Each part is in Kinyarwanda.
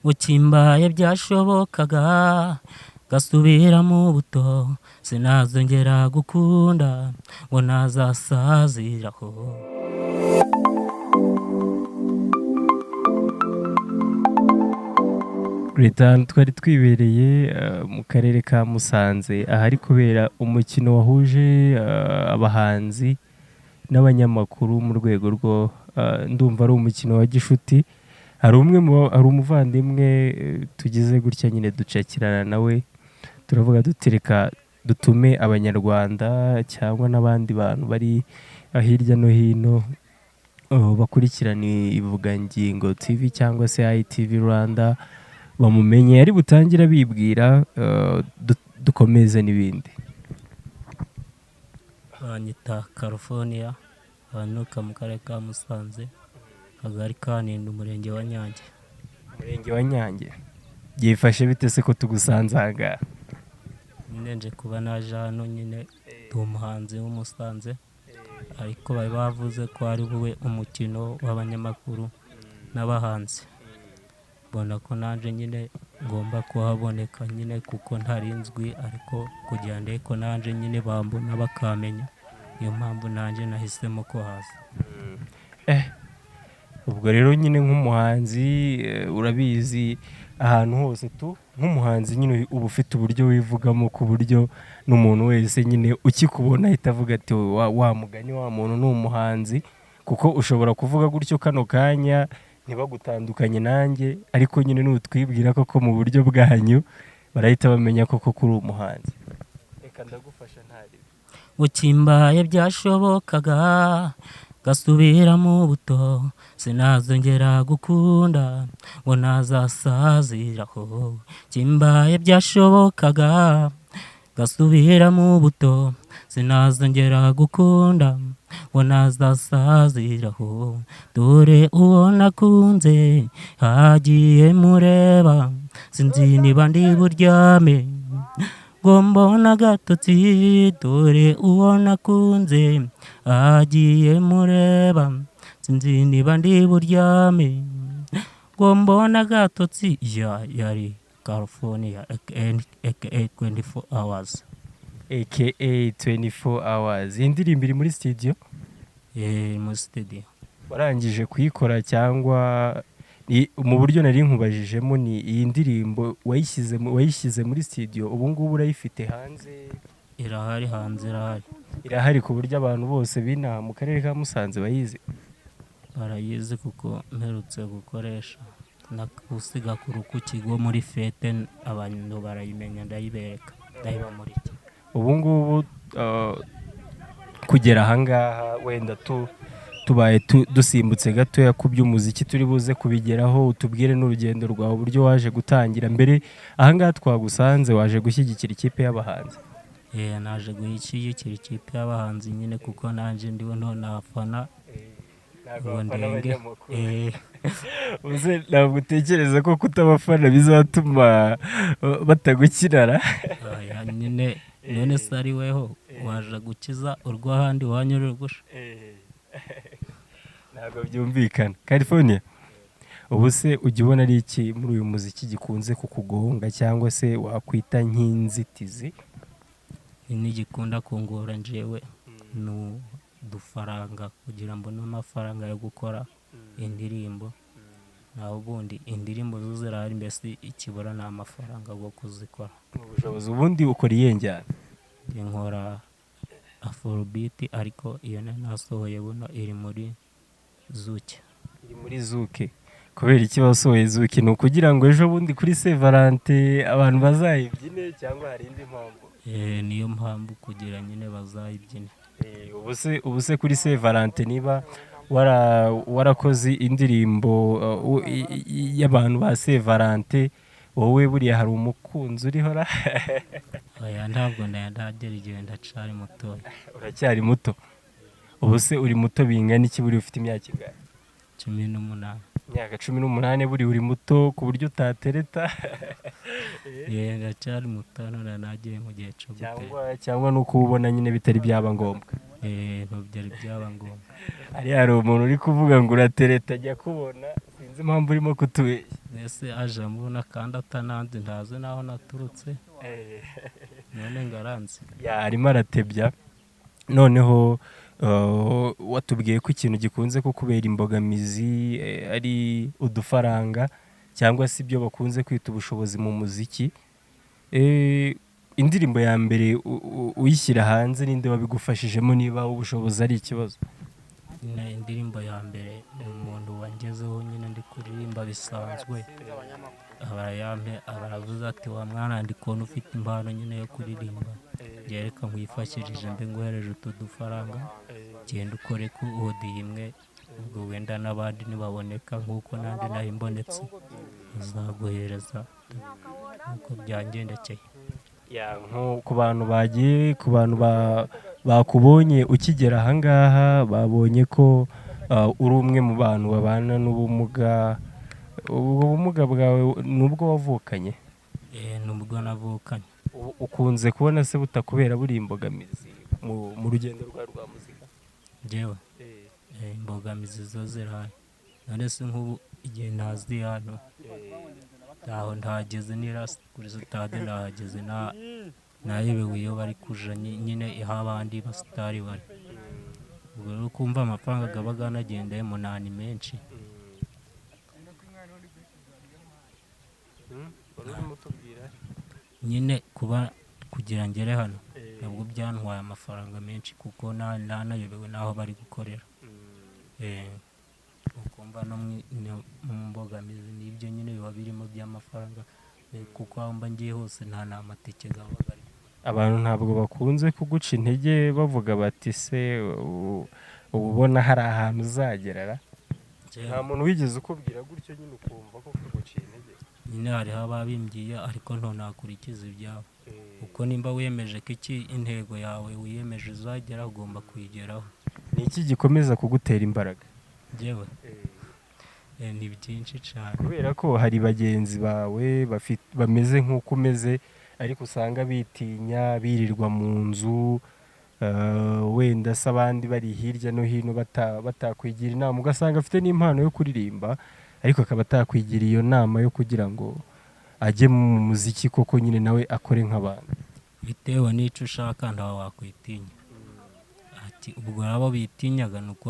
ukimbaye byashobokaga gasubira mu buto sinazongera gukunda ngo nazasaziraho. Leta twari twibereye mu karere ka Musanze ahari kubera umukino wahuje abahanzi n'abanyamakuru mu rwego rwo ndumva ari umukino wa gishuti. Hari umuvandimwe tugize gutya nyine ducakirana nawe turavuga dutereka dutume abanyarwanda cyangwa n'abandi bantu bari hirya no hino bakurikirana ivugangingo TV cyangwa se ITV Rwanda bamumenye ari butangira bibwira dukomeze n'ibindi. Banyita Califonia banuka mu karere ka Musanze akagari ka Ntinda umurenge wa Nyange. Umurenge wa Nyange byifashe bite se ko tugusanze aha ngaha? Nje kuba naje hano nyine ndi umuhanzi w'Umusanze ariko bari bavuze ko ari bube umukino w'abanyamakuru n'abahanzi. Mbona ko nanje nyine ngomba kuhaboneka nyine kuko ntarinzwi ariko kugira ngo ko nanje nyine bambona bakamenya, niyo mpamvu nanje nahisemo ko haza. Ubwo rero nyine nk'umuhanzi urabizi ahantu hose nk'umuhanzi nyine uba ufite uburyo wivugamo ku buryo n'umuntu wese nyine ukikubona ahita avuga ati wa mugani wa muntu ni umuhanzi, kuko ushobora kuvuga gutyo kano kanya ntibagutandukanye nanjye ariko nyine n'utwibwira koko mu buryo bwanyu barahita bamenya koko kuri umuhanzi. Reka ndagufasha ntari ukimbaye byashobokaga gasubira mu buto sinazongera gukunda ngo nazasaziraho. Kimbaye byashobokaga gasubira mu buto sinazongera gukunda ngo nazasaziraho. Dore uwo nakunze hagiye mureba sinzi niba ndi buryame ngo mbona agatotsi. Dore uwo nakunze hagiye mureba sinzi niba ndi buryame ngo mbona agatotsi. Yari Califonia aka 24 hours aka 24 hours. Indirimbo iri muri studio? Muri studio. Warangije kuyikora cyangwa mu buryo nari nkubajijemo ni iyi ndirimbo wayishyize muri studio ubu ngubu urayifite hanze? Irahari hanze, irahari ku buryo abantu bose binaha mu karere ka Musanze bayizi? Barayizi kuko mperutse gukoresha nakusiga ku rukukigo muri fete abantu barayimenya ndayibereka ndayibamurika. Ubu ngubu kugera aha ngaha wenda tubaye dusimbutse gatoya ku by'umuziki turi buze kubigeraho, utubwire n'urugendo rwawe uburyo waje gutangira. Mbere aha ngaha twagusanze waje gushyigikira ikipe y'abahanzi? Naje gushyigikira ikipe y'abahanzi nyine kuko nanjye ndiwe nafana ndenge. Ntabwo utekereza ko kutabafana bizatuma batagukirara? Nyine none se ari weho waje gukiza urw'ahandi wanyura gusha? Ntabwo byumvikana. California, ubu se ujya ubona ari iki muri uyu muziki gikunze kukugonga cyangwa se wakwita nk'inzitizi? Nigikunda kungora njyewe no dufaranga kugira mbone amafaranga yo gukora indirimbo. Naho ubundi indirimbo zuzirahari mbese ikibura na amafaranga yo kuzikora. Ubushobozi ubundi ukora iyengana? Nkora afrobeat ariko iyo nasohoye buno iri muri zuke. Iri muri zuke? Kubera iki wasohoye zuke? Ni ukugira ngo ejo bundi kuri Saint Valentin abantu bazayibyine cyangwa hari indi mpamvu? Niyo mpamvu kugira nyine bazayibyine. Ubu se kuri Saint Valentin niba warakoze indirimbo y'abantu ba Saint Valentin, wowe buriya hari umukunzi uriho ra? Oya ntabwo ndagera igihe ndacari muto. Uracyari muto? Ubu se uri muto bingana iki buri ufite imyaka ingahe? 18. Imyaka 18 buri uri muto ku buryo utatereta? Ndacyari muto none nagiye mu gihe cyo gutera. Cyangwa nuko ubona nyine bitari byaba ngombwa? Byari byaba ngombwa. Hari umuntu uri kuvuga ngo uratereta ajya kubona sinzi impamvu urimo kutubeshya. ese aje mbona kandi atananze ntazi naho naturutse none ngaranze arimo aratebya. Noneho watubwiye ko ikintu gikunze kukubera imbogamizi ari udufaranga cyangwa se ibyo bakunze kwita ubushobozi mu muziki. Indirimbo ya mbere uyishyira hanze ninde wabigufashijemo niba ubushobozi ari ikibazo? indirimbo ya mbere umuntu wangezeho nyine ndi kuririmba bisanzwe abaravuze ati wa mwana ndi kubona ufite impano nyine yo kuririmba reka nkwifashishije mbe nguhereje utu dufaranga genda ukore ku odi imwe ubwo wenda n'abandi nibaboneka nk'uko nanjye naho imbonetse uzaguhereza nk'uko byangendekeye. Ku bantu bagiye ku bantu bakubonye ukigera ahangaha babonye ko uri umwe mu bantu babana n'ubumuga. Ubwo bumuga bwawe nubwo wavukanye? Nubwo navukanye. Ukunze kubona se butakubera buri imbogamizi mu rugendo rwawe rwa muzika? Jewe imbogamizi zo zirahari none se nk'ubu igihe ntazi hano aho ntageze nirasi kuri sitade nahageze nayobewe iyo bari kuja nyine aho abandi basitari bari. ubwo rero kumva amafaranga gaba ganagendeye munani menshi nyine kugira ngere hano nabwo byantwaye amafaranga menshi kuko nanayobewe n'aho bari gukorera. ukumva no mu mbogamizi n'ibyo nyine biba birimo by'amafaranga kuko aho mba ngiye hose nta n'amatike gaba gari. Abantu ntabwo bakunze kuguca intege bavuga bati se ubona hari ahantu uzagerera? Nta muntu wigeze ukubwira gutyo nyine ukumva ko kuguciye intege? Nyine hariho ababimbwiye ariko ntonakurikiza ibyabo kuko nimba wiyemeje ko intego yawe wiyemeje uzagera ugomba kuyigeraho. Ni iki gikomeza kugutera imbaraga? Jewe ni byinshi cyane kubera ko hari bagenzi bawe bameze nk'uko umeze ariko usanga bitinya birirwa mu nzu wenda se abandi bari hirya no hino batakwigira inama ugasanga afite n'impano yo kuririmba ariko akaba atakwigira iyo nama yo kugira ngo ajye mu muziki koko nyine nawe akore nk'abantu. bitewe n'icyo ushaka ntawe wakwitinya. ubwo abo bitinyaga ni uko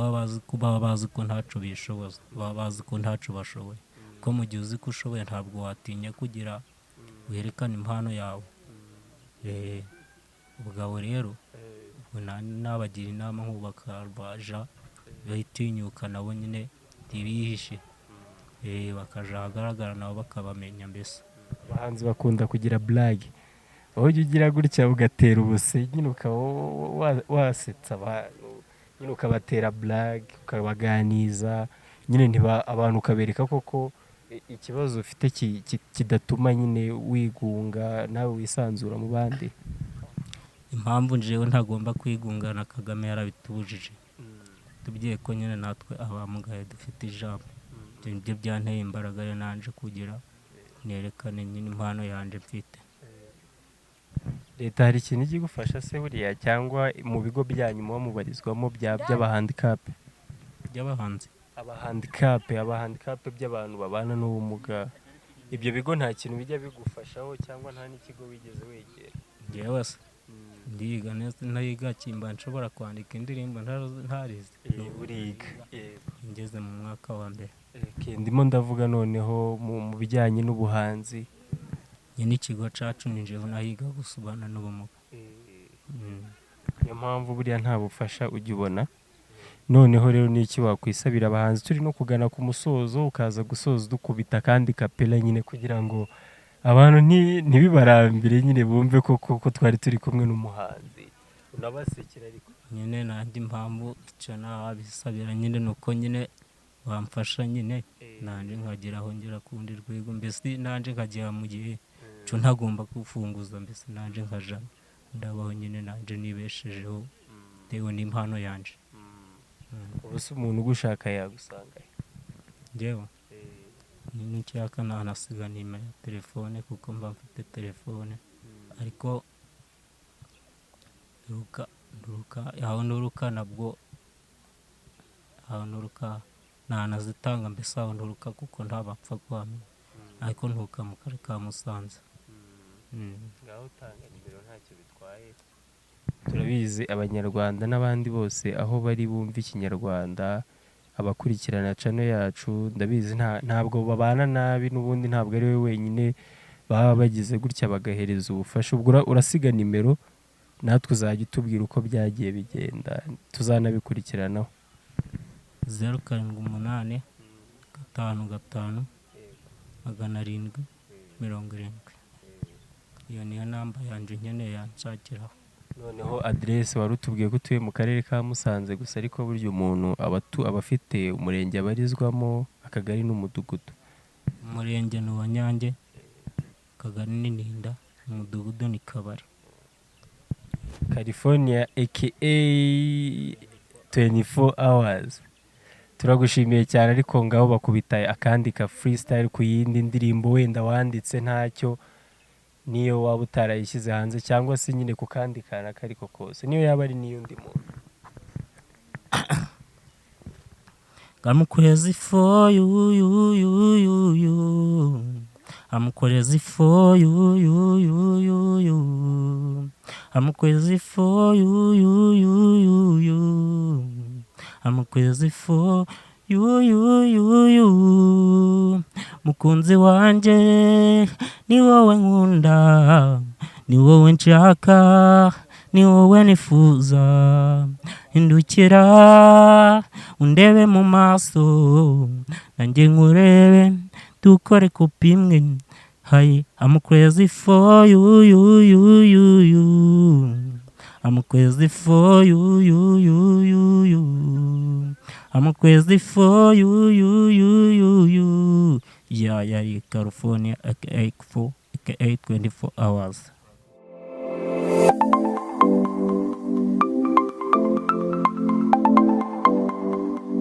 baba bazi ko ntacyo bishoboza baba bazi ko ntacyo bashoboye ko mu gihe uzi ko ushoboye ntabwo watinya kugira werekane impano yawe. ubwo rero nabagira inama nk'ubakabaja bitinyuka nabo nyine ntibihishe bakaja ahagaragara nabo bakabamenya. Mbese abahanzi bakunda kugira blague aho ujya ugira gutya ugatera ubuse nyine ukaba wasetsa abantu nyine ukabatera blague ukabaganiza nyine abantu ukabereka koko ikibazo ufite kidatuma nyine wigunga nawe wisanzura mu bandi. impamvu njewe ntagomba kwigungana Kagame yarabitubujije tubwiye ko nyine natwe abamugaye dufite ijambo. ibyo byanteye imbaraga rero nanje kugira nerekane nyine impano yanje mfite. Leta hari ikintu igufasha se buriya cyangwa mu bigo byanyu muba mubarizwamo by'abahandikape? by'abahanzi abahandikape by'abantu babana n'ubumuga ibyo bigo nta kintu bijya bigufashaho cyangwa nta n'ikigo wigeze wegera? Jewe se ndiga neza nayiga kimba nshobora kwandika indirimbo ntarize uriga ngeze mu mwaka wa mbere. Ndimo ndavuga noneho mu bijyanye n'ubuhanzi nyine ikigo cacu ninjeho nahiga gusubana n'ubumuga. niyo mpamvu buriya nta bufasha ujya ubona. Noneho rero n'iki wakwisabira abahanzi turi no kugana ku musozo ukaza gusoza dukubita kandi kapela nyine kugira ngo abantu ntibibarambire nyine bumve ko twari turi kumwe n'umuhanzi unabasekera ariko nyine nandi mpamvu icyo nabisabira nyine nuko nyine bamfasha nyine nanje nkagera aho ngera kundi rwego mbese nanje nkagera mu gihe cyo ntagomba kufunguza mbese nanje nkaja ndabaho nyine nanje nibeshejeho tewe n'impano yanje. ubuse umuntu ugushaka yagusanga njyewe n'icyaka ntanasiga nimero ya telefone kuko mba mfite telefone ariko aho nturuka nanazitanga mbese aho nturuka kuko ntabapfa guhamya ariko nturuka mu karere ka Musanze. ngaho utanga nimero ntacyo bitwaye. Turabizi abanyarwanda n'abandi bose aho bari bumva ikinyarwanda, abakurikirana channel yacu ndabizi ntabwo babana nabi, n'ubundi ntabwo ari we wenyine baba bagize gutya bagahereza ubufasha. Ubwo urasiga nimero natwe uzajya utubwira uko byagiye bigenda tuzanabikurikiranaho. 078 55 770. Iyo niyo namba yanje nkeneye yanshakiraho. Noneho adresse wari utubwiye ko utuye mu karere ka Musanze gusa, ariko burya umuntu aba afite umurenge abarizwamo, akagari n'umudugudu. Umurenge ni uwa Nyange, akagari ni Ninda, umudugudu ni Kabare. Califonia aka 24 hours. Turagushimiye cyane, ariko ngaho bakubita akandi ka freestyle ku yindi ndirimbo wenda wanditse ntacyo, niyo waba utarayishyize hanze cyangwa se nyine ku kandi kana kariko kose, niyo yaba ari n'iyundi muntu. I'm crazy for you, you. I'm crazy for you, you. I'm crazy for you, you. I'm crazy for you. Mukunzi wanje ni wowe nkunda, ni wowe nshaka, ni wowe nifuza. Hindukira undebe mu maso, nanjye nkurebe dukore kopi imwe. Hey, I'm crazy for you, you. I'm crazy for you, you. I'm crazy for you, you. Yeah, California aka 24 hours.